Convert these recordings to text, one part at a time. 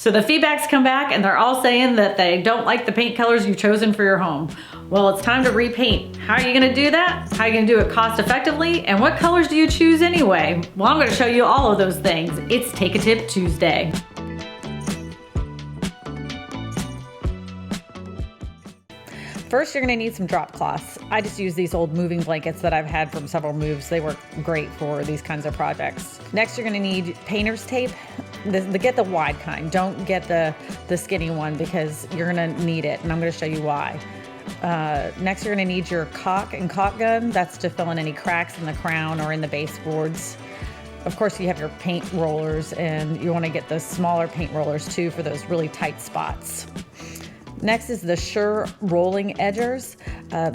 So the feedback's come back and they're all saying that they don't like the paint colors you've chosen for your home. Well, it's time to repaint. How are you gonna do that? How are you gonna do it cost effectively? And what colors do you choose anyway? Well, I'm gonna show you all of those things. It's Take a Tip Tuesday. First, you're gonna need some drop cloths. I just use these old moving blankets that I've had from several moves. They work great for these kinds of projects. Next, you're gonna need painter's tape. Get the wide kind. Don't get the skinny one because you're gonna need it, and I'm gonna show you why. Next, you're gonna need your caulk and caulk gun. That's to fill in any cracks in the crown or in the baseboards. Of course, you have your paint rollers, and you wanna get those smaller paint rollers too for those really tight spots. Next is the Sure rolling edgers.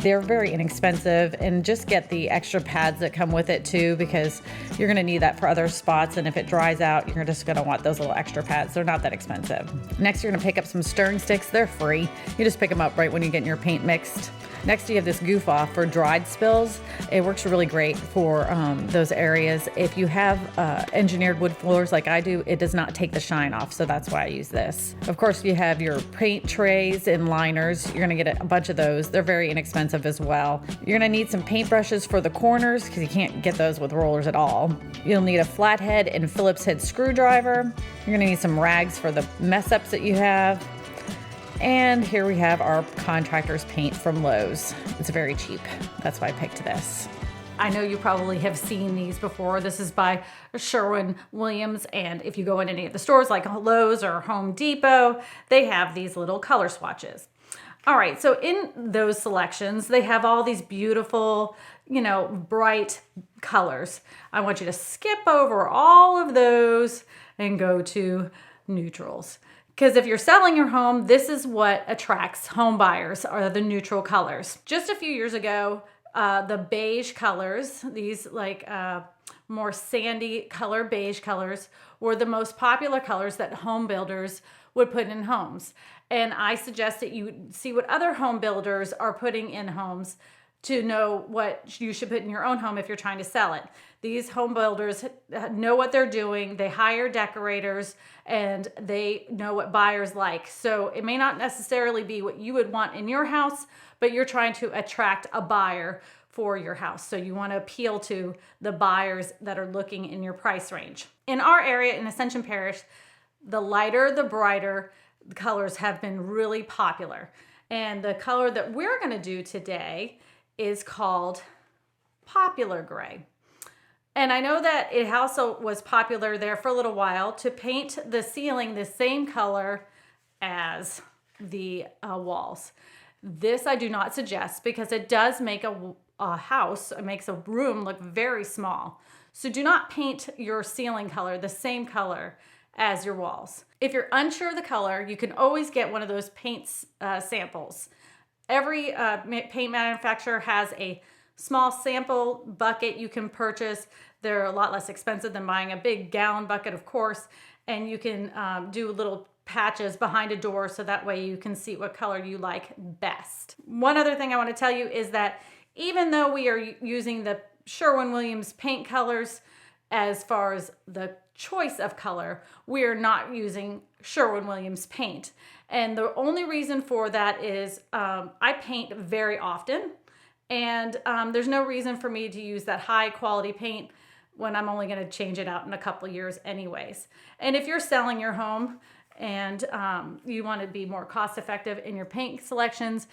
They're very inexpensive, and just get the extra pads that come with it too, because you're gonna need that for other spots, and if it dries out, you're just gonna want those little extra pads. They're not that expensive. Next, you're gonna pick up some stirring sticks. They're free. You just pick them up right when you get your paint mixed. Next, you have this goof off for dried spills. It works really great for those areas. If you have engineered wood floors like I do, it does not take the shine off, so that's why I use this. Of course, you have your paint trays and liners. You're gonna get a bunch of those. They're very inexpensive as well. You're gonna need some paint brushes for the corners because you can't get those with rollers at all. You'll need a flathead and Phillips head screwdriver. You're gonna need some rags for the mess ups that you have. And here we have our contractor's paint from Lowe's. It's very cheap. That's why I picked this. I know you probably have seen these before. This is by Sherwin-Williams, and if you go in any of the stores like Lowe's or Home Depot, they have these little color swatches. All right, so in those selections, they have all these beautiful, bright colors. I want you to skip over all of those and go to neutrals. Because if you're selling your home, this is what attracts home buyers, are the neutral colors. Just a few years ago, the beige colors, these more sandy color, beige colors, were the most popular colors that home builders would put in homes. And I suggest that you see what other home builders are putting in homes to know what you should put in your own home if you're trying to sell it. These home builders know what they're doing. They hire decorators and they know what buyers like. So it may not necessarily be what you would want in your house, but you're trying to attract a buyer for your house. So you want to appeal to the buyers that are looking in your price range. In our area in Ascension Parish, the lighter, the brighter colors have been really popular. And the color that we're going to do today is called Popular Gray. And I know that it also was popular there for a little while to paint the ceiling the same color as the walls. This I do not suggest because it does make a house, it makes a room look very small. So do not paint your ceiling color the same color as your walls. If you're unsure of the color, you can always get one of those paint samples. Every paint manufacturer has a small sample bucket you can purchase. They're a lot less expensive than buying a big gallon bucket, of course, and you can do little patches behind a door so that way you can see what color you like best. One other thing I want to tell you is that even though we are using the Sherwin-Williams paint colors as far as the choice of color, we are not using Sherwin-Williams paint. And the only reason for that is I paint very often, and there's no reason for me to use that high quality paint when I'm only going to change it out in a couple of years anyways. And if you're selling your home and you want to be more cost effective in your paint selections,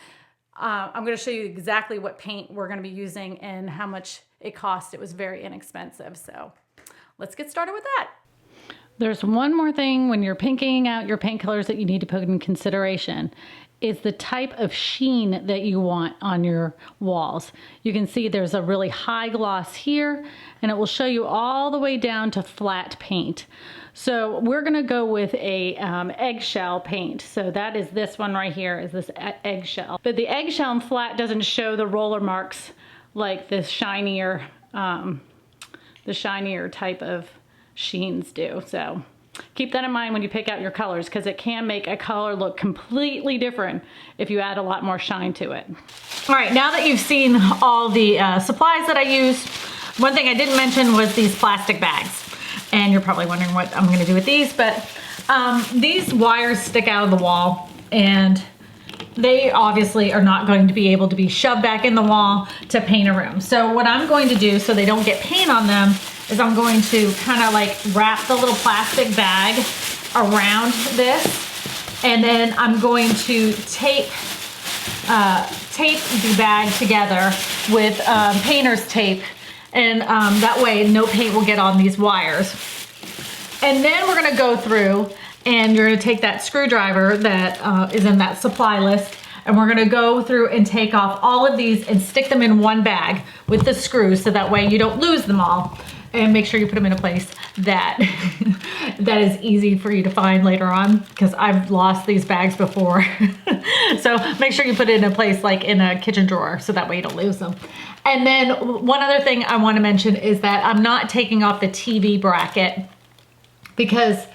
I'm going to show you exactly what paint we're going to be using and how much it cost. It was very inexpensive. So let's get started with that. There's one more thing when you're picking out your paint colors that you need to put in consideration. Is the type of sheen that you want on your walls. You can see there's a really high gloss here, and it will show you all the way down to flat paint. So we're gonna go with a eggshell paint. So that is this one right here, is this eggshell. But the eggshell and flat doesn't show the roller marks like the shinier type of sheens do. So keep that in mind when you pick out your colors, because it can make a color look completely different if you add a lot more shine to it. All right, now that you've seen all the supplies that I used, one thing I didn't mention was these plastic bags. And you're probably wondering what I'm gonna do with these, but These wires stick out of the wall, and they obviously are not going to be able to be shoved back in the wall to paint a room. So what I'm going to do so they don't get paint on them is I'm going to kind of like wrap the little plastic bag around this, and then I'm going to tape the bag together with painter's tape, and that way no paint will get on these wires. And then we're gonna go through and you're gonna take that screwdriver that is in that supply list, and we're gonna go through and take off all of these and stick them in one bag with the screws, so that way you don't lose them all. And make sure you put them in a place that that is easy for you to find later on, because I've lost these bags before. So make sure you put it in a place like in a kitchen drawer, so that way you don't lose them. And then one other thing I want to mention is that I'm not taking off the TV bracket because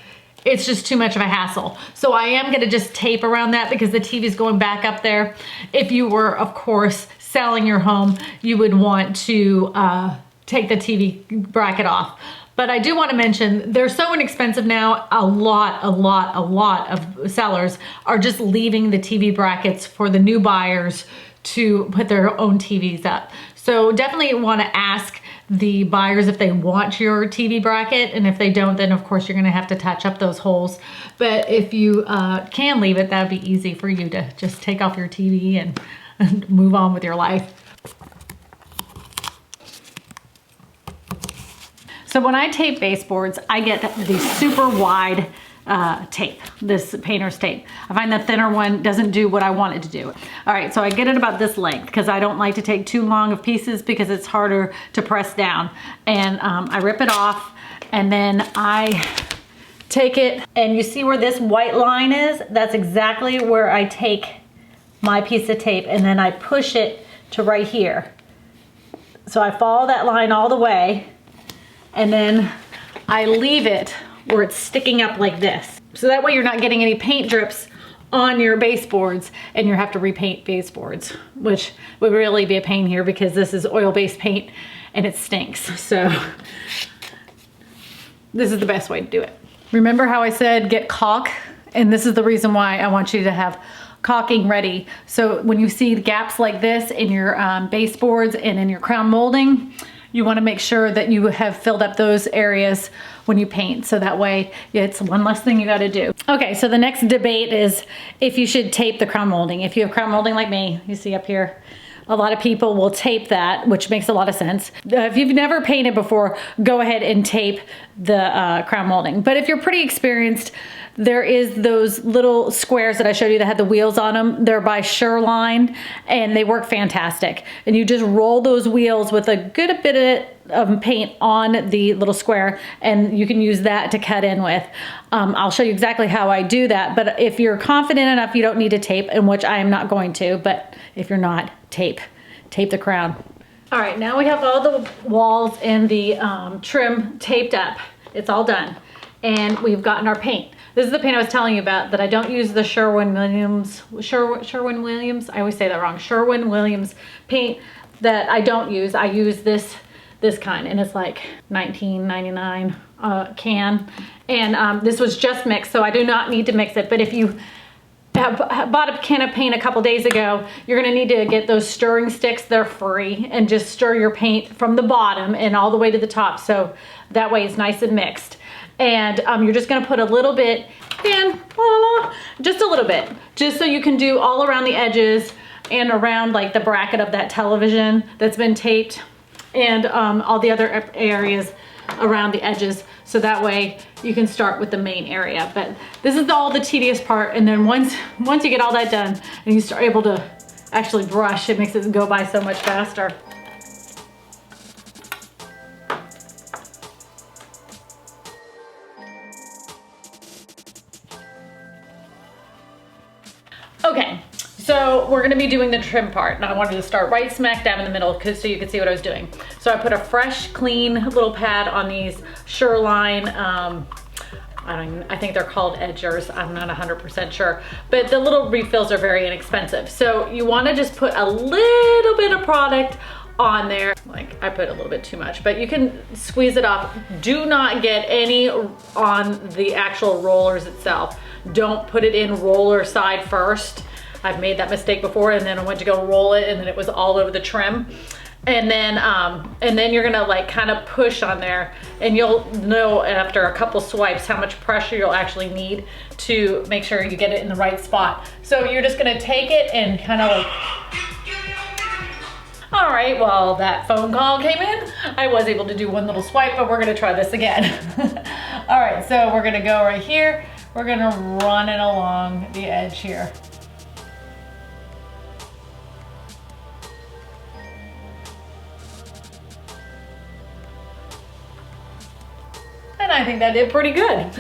it's just too much of a hassle. So I am going to just tape around that because the TV is going back up there. If you were, of course, selling your home, you would want to take the TV bracket off. But I do want to mention, they're so inexpensive now. A lot of sellers are just leaving the TV brackets for the new buyers to put their own TVs up. So definitely want to ask the buyers if they want your TV bracket, and if they don't, then of course you're going to have to touch up those holes. But if you can leave it, that would be easy for you to just take off your TV and move on with your life. So when I tape baseboards, I get the super wide tape, this painter's tape. I find the thinner one doesn't do what I want it to do. All right, so I get it about this length because I don't like to take too long of pieces because it's harder to press down. And I rip it off, and then I take it, and you see where this white line is? That's exactly where I take my piece of tape, and then I push it to right here. So I follow that line all the way, and then I leave it where it's sticking up like this. So that way you're not getting any paint drips on your baseboards and you have to repaint baseboards, which would really be a pain here because this is oil-based paint and it stinks. So this is the best way to do it. Remember how I said get caulk? And this is the reason why I want you to have caulking ready. So when you see gaps like this in your baseboards and in your crown molding, you want to make sure that you have filled up those areas when you paint, so that way it's one less thing you got to do. Okay, so the next debate is if you should tape the crown molding. If you have crown molding like me, you see up here, a lot of people will tape that, which makes a lot of sense. If you've never painted before, go ahead and tape the crown molding. But if you're pretty experienced, there is those little squares that I showed you that had the wheels on them. They're by Shoreline, and they work fantastic. And you just roll those wheels with a good bit of paint on the little square, and you can use that to cut in with. I'll show you exactly how I do that, but if you're confident enough, you don't need to tape, and which I am not going to, but if you're not, tape the crown. All right, now we have all the walls and the trim taped up. It's all done. And we've gotten our paint. This is the paint I was telling you about, that I don't use the Sherwin-Williams, I always say that wrong, Sherwin-Williams paint that I don't use. I use this kind, and it's like $19.99 can. And this was just mixed, so I do not need to mix it. But if you have bought a can of paint a couple days ago, you're gonna need to get those stirring sticks. They're free, and just stir your paint from the bottom and all the way to the top, so that way it's nice and mixed. And you're just gonna put a little bit in, just a little bit, just so you can do all around the edges and around like the bracket of that television that's been taped, and all the other areas around the edges. So that way you can start with the main area. But this is all the tedious part. And then once you get all that done and you start able to actually brush, it makes it go by so much faster. Okay, so we're gonna be doing the trim part, and I wanted to start right smack dab in the middle so you could see what I was doing. So I put a fresh, clean little pad on these Shoreline, I think they're called edgers, I'm not 100% sure, but the little refills are very inexpensive. So you wanna just put a little bit of product on there, like I put a little bit too much, but you can squeeze it off. Do not get any on the actual rollers itself. Don't put it in roller side first. I've made that mistake before, and then I went to go roll it and then it was all over the trim. And then you're gonna like kind of push on there, and you'll know after a couple swipes how much pressure you'll actually need to make sure you get it in the right spot. So you're just gonna take it and kind of like, all right, well, that phone call came in. I was able to do one little swipe, but we're gonna try this again. All right, so we're gonna go right here. We're gonna run it along the edge here. And I think that did pretty good.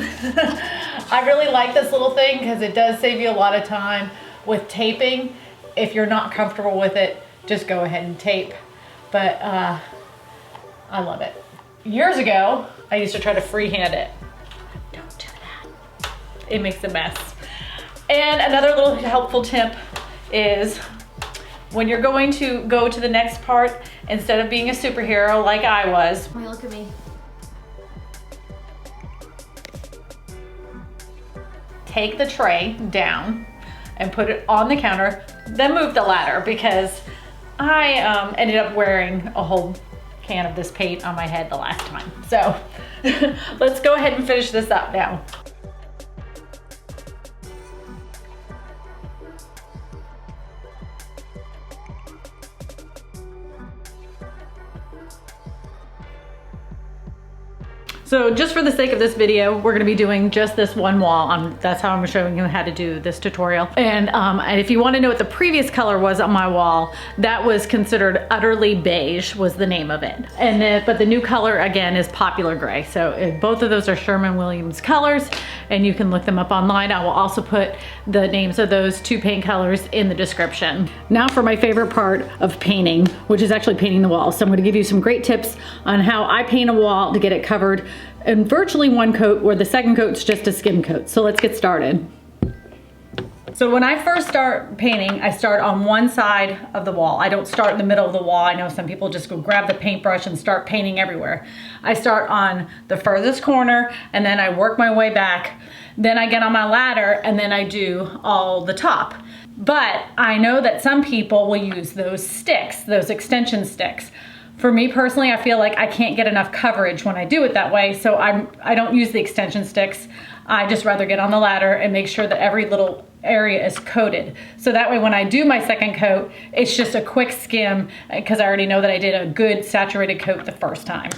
I really like this little thing because it does save you a lot of time with taping. If you're not comfortable with it, just go ahead and tape. But I love it. Years ago, I used to try to freehand it. Don't do that. It makes a mess. And another little helpful tip is when you're going to go to the next part, instead of being a superhero like I was. Wait, look at me. Take the tray down and put it on the counter, then move the ladder, because I ended up wearing a whole can of this paint on my head the last time. So let's go ahead and finish this up now. So just for the sake of this video, we're gonna be doing just this one wall. That's how I'm showing you how to do this tutorial. And if you wanna know what the previous color was on my wall, that was considered Utterly Beige was the name of it. But the new color again is Popular Gray. So both of those are Sherwin-Williams colors, and you can look them up online. I will also put the names of those two paint colors in the description. Now for my favorite part of painting, which is actually painting the wall. So I'm gonna give you some great tips on how I paint a wall to get it covered in virtually one coat, where the second coat's just a skim coat. So let's get started. So when I first start painting, I start on one side of the wall. I don't start in the middle of the wall. I know some people just go grab the paintbrush and start painting everywhere. I start on the furthest corner, and then I work my way back. Then I get on my ladder, and then I do all the top. But I know that some people will use those sticks, those extension sticks. For me personally, I feel like I can't get enough coverage when I do it that way, so I don't use the extension sticks. I just rather get on the ladder and make sure that every little area is coated. So that way when I do my second coat, it's just a quick skim, because I already know that I did a good saturated coat the first time.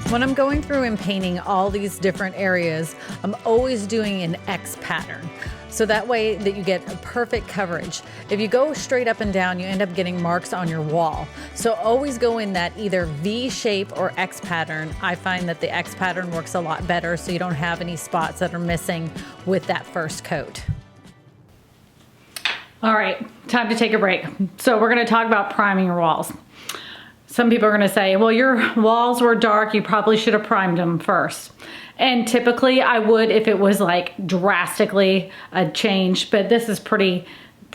When I'm going through and painting all these different areas, I'm always doing an X pattern. So that way that you get a perfect coverage. If you go straight up and down, you end up getting marks on your wall. So always go in that either V shape or X pattern. I find that the X pattern works a lot better, so you don't have any spots that are missing with that first coat. All right, time to take a break. So we're gonna talk about priming your walls. Some people are gonna say, well, your walls were dark, you probably should have primed them first. And typically I would if it was like drastically a change, but this is pretty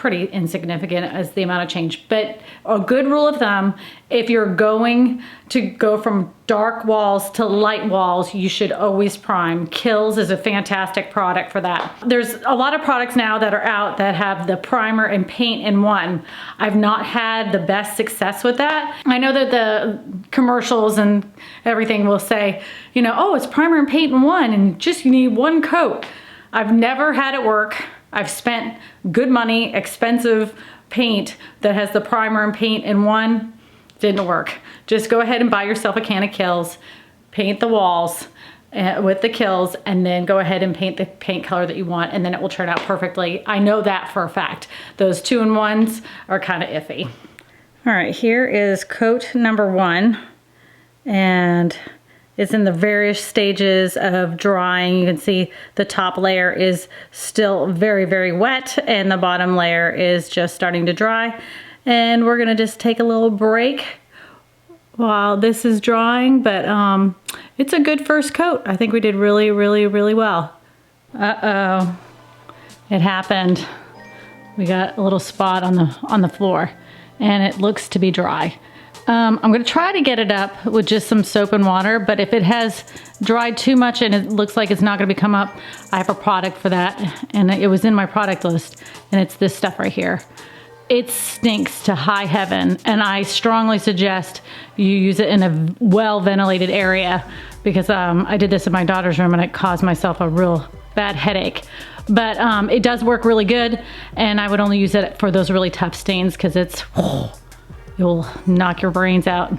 insignificant as the amount of change. But a good rule of thumb, if you're going to go from dark walls to light walls, you should always prime. Kills is a fantastic product for that. There's a lot of products now that are out that have the primer and paint in one. I've not had the best success with that. I know that the commercials and everything will say, you know, oh, it's primer and paint in one and just you need one coat. I've never had it work. I've spent good money, expensive paint that has the primer and paint in one. Didn't work. Just go ahead and buy yourself a can of Kills, paint the walls with the Kills, and then go ahead and paint the paint color that you want, and then it will turn out perfectly. I know that for a fact. Those 2-in-1s are kind of iffy. All right, here is coat number 1, and it's in the various stages of drying. You can see the top layer is still very, very wet, and the bottom layer is just starting to dry. And we're gonna just take a little break while this is drying, but it's a good first coat. I think we did really, really, really well. Uh-oh, it happened. We got a little spot on the floor, and it looks to be dry. I'm gonna try to get it up with just some soap and water, but if it has dried too much and it looks like it's not gonna come up, I have a product for that, and it was in my product list, and it's this stuff right here. It stinks to high heaven, and I strongly suggest you use it in a well-ventilated area, because I did this in my daughter's room and it caused myself a real bad headache. But it does work really good, and I would only use it for those really tough stains, because it will knock your brains out.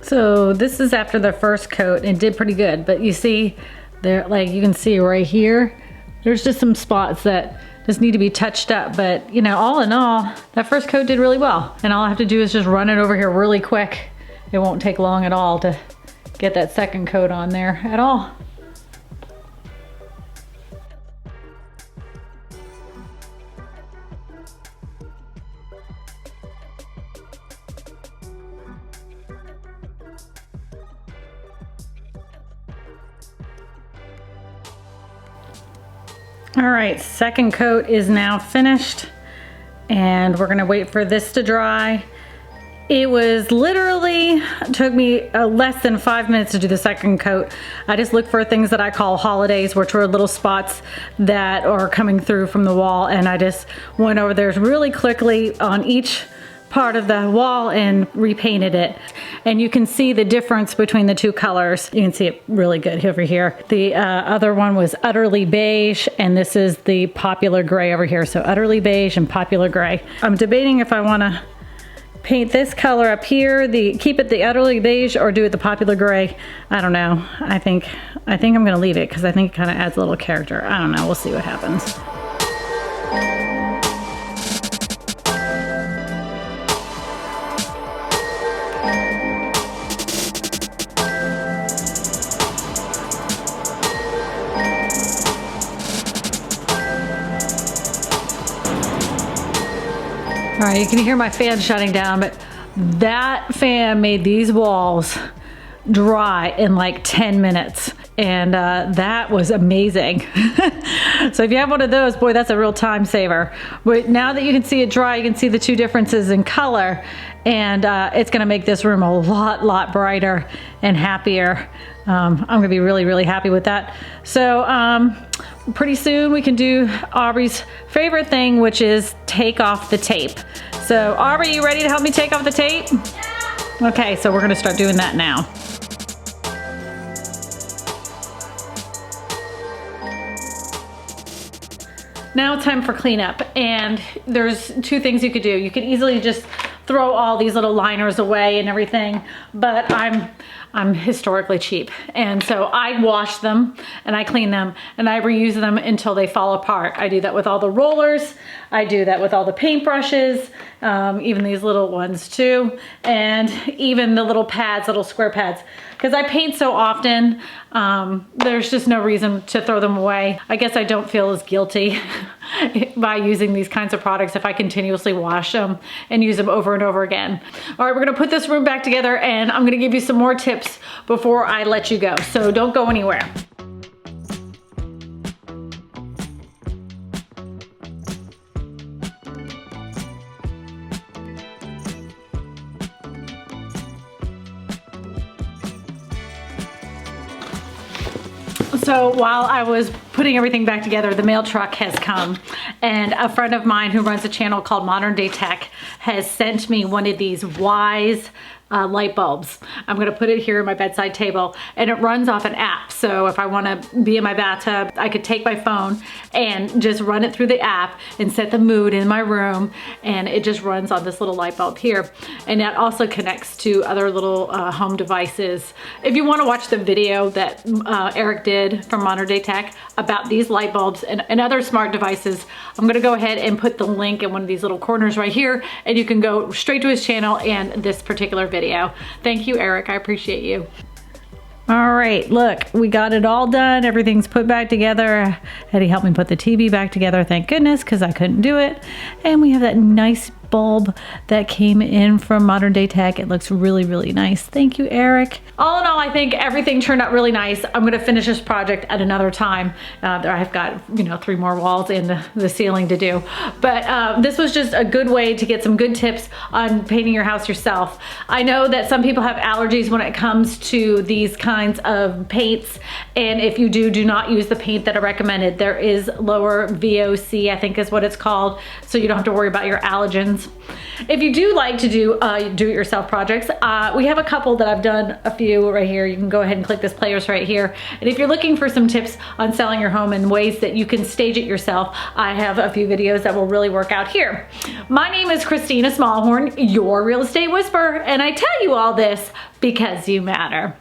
So this is after the first coat, and it did pretty good, but you see there, like you can see right here, there's just some spots that just need to be touched up. But you know, all in all, that first coat did really well, and all I have to do is just run it over here really quick. It won't take long at all to get that second coat on there at all. All right, second coat is now finished, and we're gonna wait for this to dry. It was literally, took me less than 5 minutes to do the second coat. I just looked for things that I call holidays, which were little spots that are coming through from the wall, and I just went over there really quickly on each part of the wall and repainted it. And you can see the difference between the two colors. You can see it really good over here. The other one was Utterly Beige, and this is the Popular Gray over here. So Utterly Beige and Popular Gray. I'm debating if I want to paint this color up here, keep it the Utterly Beige, or do it the Popular Gray. I don't know. I think I'm gonna leave it, because I think it kind of adds a little character. I don't know, we'll see what happens. All right, you can hear my fan shutting down, but that fan made these walls dry in like 10 minutes. And that was amazing. So if you have one of those, boy, that's a real time saver. But now that you can see it dry, you can see the two differences in color, and it's gonna make this room a lot brighter and happier. I'm gonna be really, really happy with that. So pretty soon we can do Aubrey's favorite thing, which is take off the tape. So Aubrey, you ready to help me take off the tape? Yeah. Okay, so we're gonna start doing that now. Now it's time for cleanup, and there's two things you could do. You could easily just throw all these little liners away and everything, but I'm historically cheap, and so I wash them and I clean them and I reuse them until they fall apart. I do that with all the rollers, I do that with all the paintbrushes, even these little ones too, and even the little pads, little square pads. Because I paint so often, there's just no reason to throw them away. I guess I don't feel as guilty by using these kinds of products if I continuously wash them and use them over and over again. All right, we're gonna put this room back together, and I'm gonna give you some more tips before I let you go. So don't go anywhere. So while I was putting everything back together, the mail truck has come, and a friend of mine who runs a channel called Modern Day Tech has sent me one of these Wise light bulbs. I'm gonna put it here on my bedside table, and it runs off an app. So if I wanna be in my bathtub, I could take my phone and just run it through the app and set the mood in my room, and it just runs on this little light bulb here. And that also connects to other little home devices. If you wanna watch the video that Eric did from Modern Day Tech about these light bulbs and other smart devices, I'm gonna go ahead and put the link in one of these little corners right here, and you can go straight to his channel and this particular video. Thank you, Eric, I appreciate you. All right, look, we got it all done. Everything's put back together. Eddie helped me put the TV back together, thank goodness, because I couldn't do it. And we have that nice, bulb that came in from Modern Day Tech. It looks really, really nice. Thank you, Eric. All in all, I think everything turned out really nice. I'm gonna finish this project at another time. I've got, 3 more walls and the ceiling to do. But this was just a good way to get some good tips on painting your house yourself. I know that some people have allergies when it comes to these kinds of paints. And if you do not use the paint that I recommended. There is lower VOC, I think is what it's called. So you don't have to worry about your allergens. If you do like to do do-it-yourself projects, we have a couple that I've done a few right here. You can go ahead and click this playlist right here. And if you're looking for some tips on selling your home and ways that you can stage it yourself, I have a few videos that will really work out here. My name is Kristina Smallhorn, your real estate whisperer, and I tell you all this because you matter.